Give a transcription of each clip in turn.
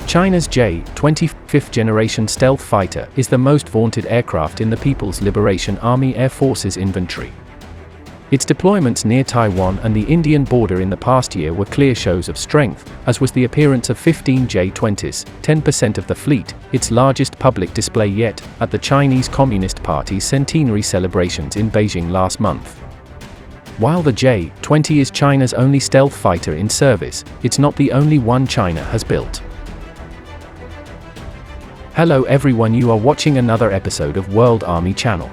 China's J-20 fifth-generation stealth fighter is the most vaunted aircraft in the People's Liberation Army Air Force's inventory. Its deployments near Taiwan and the Indian border in the past year were clear shows of strength, as was the appearance of 15 J-20s, 10% of the fleet, its largest public display yet, at the Chinese Communist Party's centenary celebrations in Beijing last month. While the J-20 is China's only stealth fighter in service, it's not the only one China has built. Hello everyone, you are watching another episode of World Army Channel.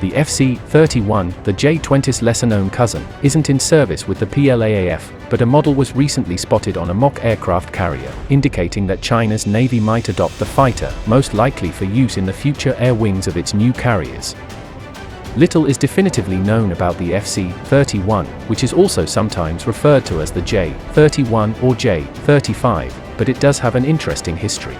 The FC-31, the J-20's lesser-known cousin, isn't in service with the PLAAF, but a model was recently spotted on a mock aircraft carrier, indicating that China's Navy might adopt the fighter, most likely for use in the future air wings of its new carriers. Little is definitively known about the FC-31, which is also sometimes referred to as the J-31 or J-35, but it does have an interesting history.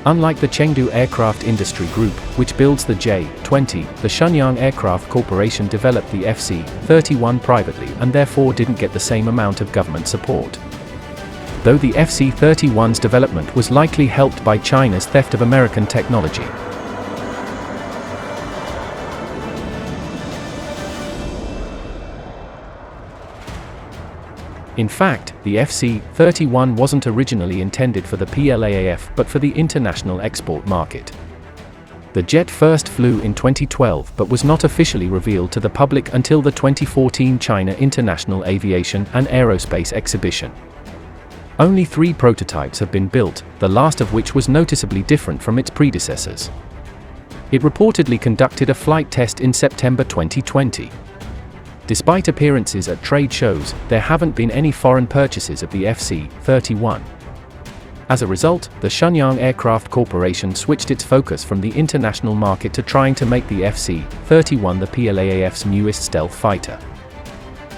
Unlike the Chengdu Aircraft Industry Group, which builds the J-20, the Shenyang Aircraft Corporation developed the FC-31 privately and therefore didn't get the same amount of government support. Though the FC-31's development was likely helped by China's theft of American technology. In fact, the FC-31 wasn't originally intended for the PLAAF but for the international export market. The jet first flew in 2012 but was not officially revealed to the public until the 2014 China International Aviation and Aerospace Exhibition. Only 3 prototypes have been built, the last of which was noticeably different from its predecessors. It reportedly conducted a flight test in September 2020. Despite appearances at trade shows, there haven't been any foreign purchases of the FC-31. As a result, the Shenyang Aircraft Corporation switched its focus from the international market to trying to make the FC-31 the PLAAF's newest stealth fighter.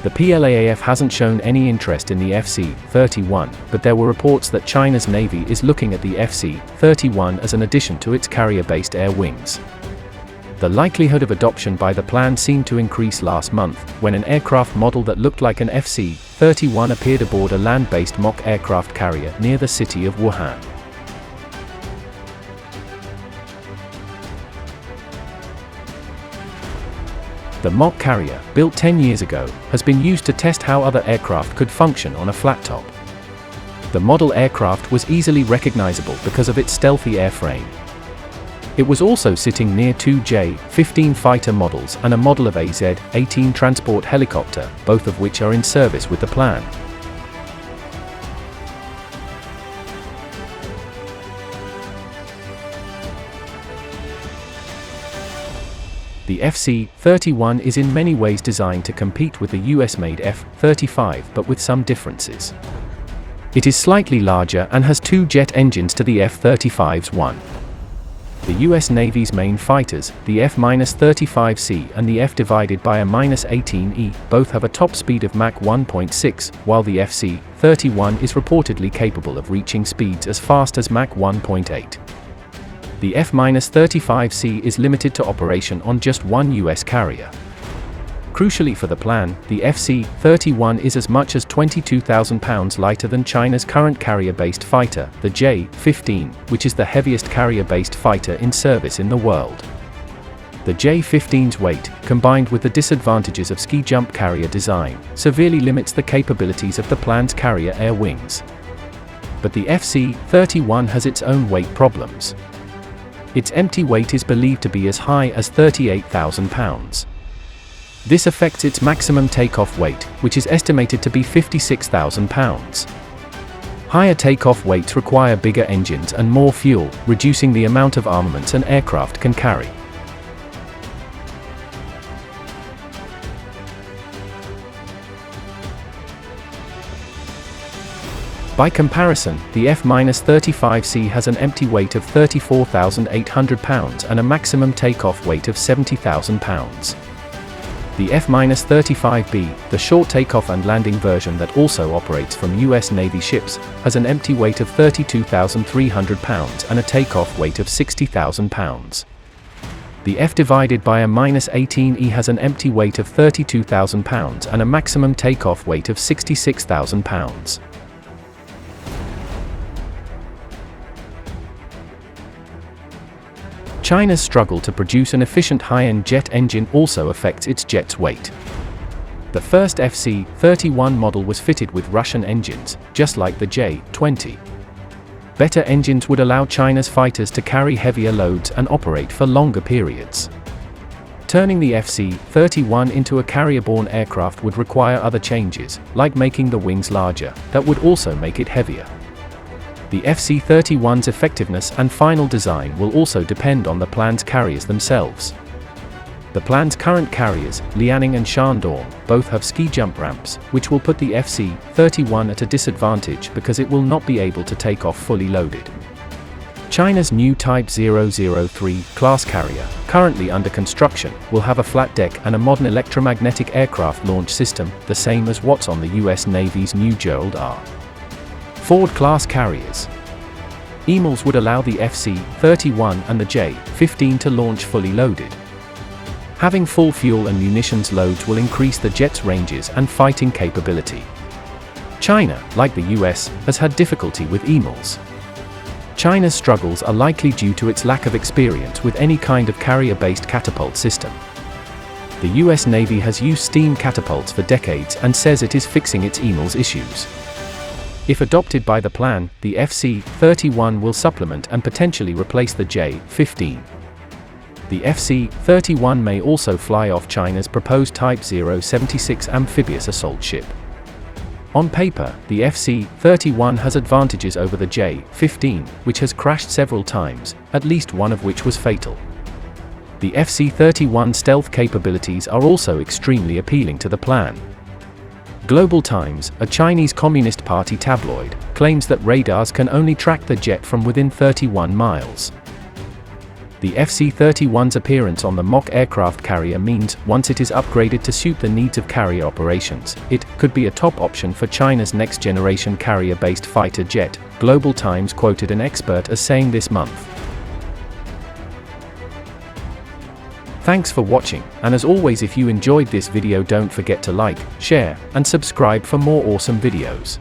The PLAAF hasn't shown any interest in the FC-31, but there were reports that China's Navy is looking at the FC-31 as an addition to its carrier-based air wings. The likelihood of adoption by the plan seemed to increase last month, when an aircraft model that looked like an FC-31 appeared aboard a land-based mock aircraft carrier near the city of Wuhan. The mock carrier, built 10 years ago, has been used to test how other aircraft could function on a flat top. The model aircraft was easily recognizable because of its stealthy airframe. It was also sitting near 2 J-15 fighter models and a model of AZ-18 transport helicopter, both of which are in service with the plan. The FC-31 is in many ways designed to compete with the US-made F-35, but with some differences. It is slightly larger and has 2 jet engines to the F-35's 1. The US Navy's main fighters, the F-35C and the F/18E, both have a top speed of Mach 1.6, while the FC-31 is reportedly capable of reaching speeds as fast as Mach 1.8. The F-35C is limited to operation on just one US carrier. Crucially for the plan, the FC-31 is as much as 22,000 pounds lighter than China's current carrier-based fighter, the J-15, which is the heaviest carrier-based fighter in service in the world. The J-15's weight, combined with the disadvantages of ski-jump carrier design, severely limits the capabilities of the plan's carrier air wings. But the FC-31 has its own weight problems. Its empty weight is believed to be as high as 38,000 pounds. This affects its maximum takeoff weight, which is estimated to be 56,000 pounds. Higher takeoff weights require bigger engines and more fuel, reducing the amount of armaments an aircraft can carry. By comparison, the F-35C has an empty weight of 34,800 pounds and a maximum takeoff weight of 70,000 pounds. The F-35B, the short takeoff and landing version that also operates from US Navy ships, has an empty weight of 32,300 pounds and a takeoff weight of 60,000 pounds. The F divided by a -18E has an empty weight of 32,000 pounds and a maximum takeoff weight of 66,000 pounds. China's struggle to produce an efficient high-end jet engine also affects its jet's weight. The first FC-31 model was fitted with Russian engines, just like the J-20. Better engines would allow China's fighters to carry heavier loads and operate for longer periods. Turning the FC-31 into a carrier-borne aircraft would require other changes, like making the wings larger, that would also make it heavier. The FC-31's effectiveness and final design will also depend on the plan's carriers themselves. The plan's current carriers, Liaoning and Shandong, both have ski jump ramps, which will put the FC-31 at a disadvantage because it will not be able to take off fully loaded. China's new Type 003 class carrier, currently under construction, will have a flat deck and a modern electromagnetic aircraft launch system, the same as what's on the US Navy's new Gerald R. Ford class carriers. EMALs would allow the FC-31 and the J-15 to launch fully loaded. Having full fuel and munitions loads will increase the jet's ranges and fighting capability. China, like the US, has had difficulty with EMALs. China's struggles are likely due to its lack of experience with any kind of carrier-based catapult system. The US Navy has used steam catapults for decades and says it is fixing its EMALs issues. If adopted by the plan, the FC-31 will supplement and potentially replace the J-15. The FC-31 may also fly off China's proposed Type 076 amphibious assault ship. On paper, the FC-31 has advantages over the J-15, which has crashed several times, at least one of which was fatal. The FC-31 stealth capabilities are also extremely appealing to the plan. Global Times, a Chinese Communist Party tabloid, claims that radars can only track the jet from within 31 miles. The FC-31's appearance on the mock aircraft carrier means, once it is upgraded to suit the needs of carrier operations, it could be a top option for China's next-generation carrier-based fighter jet, Global Times quoted an expert as saying this month. Thanks for watching, and as always, if you enjoyed this video, don't forget to like, share, and subscribe for more awesome videos.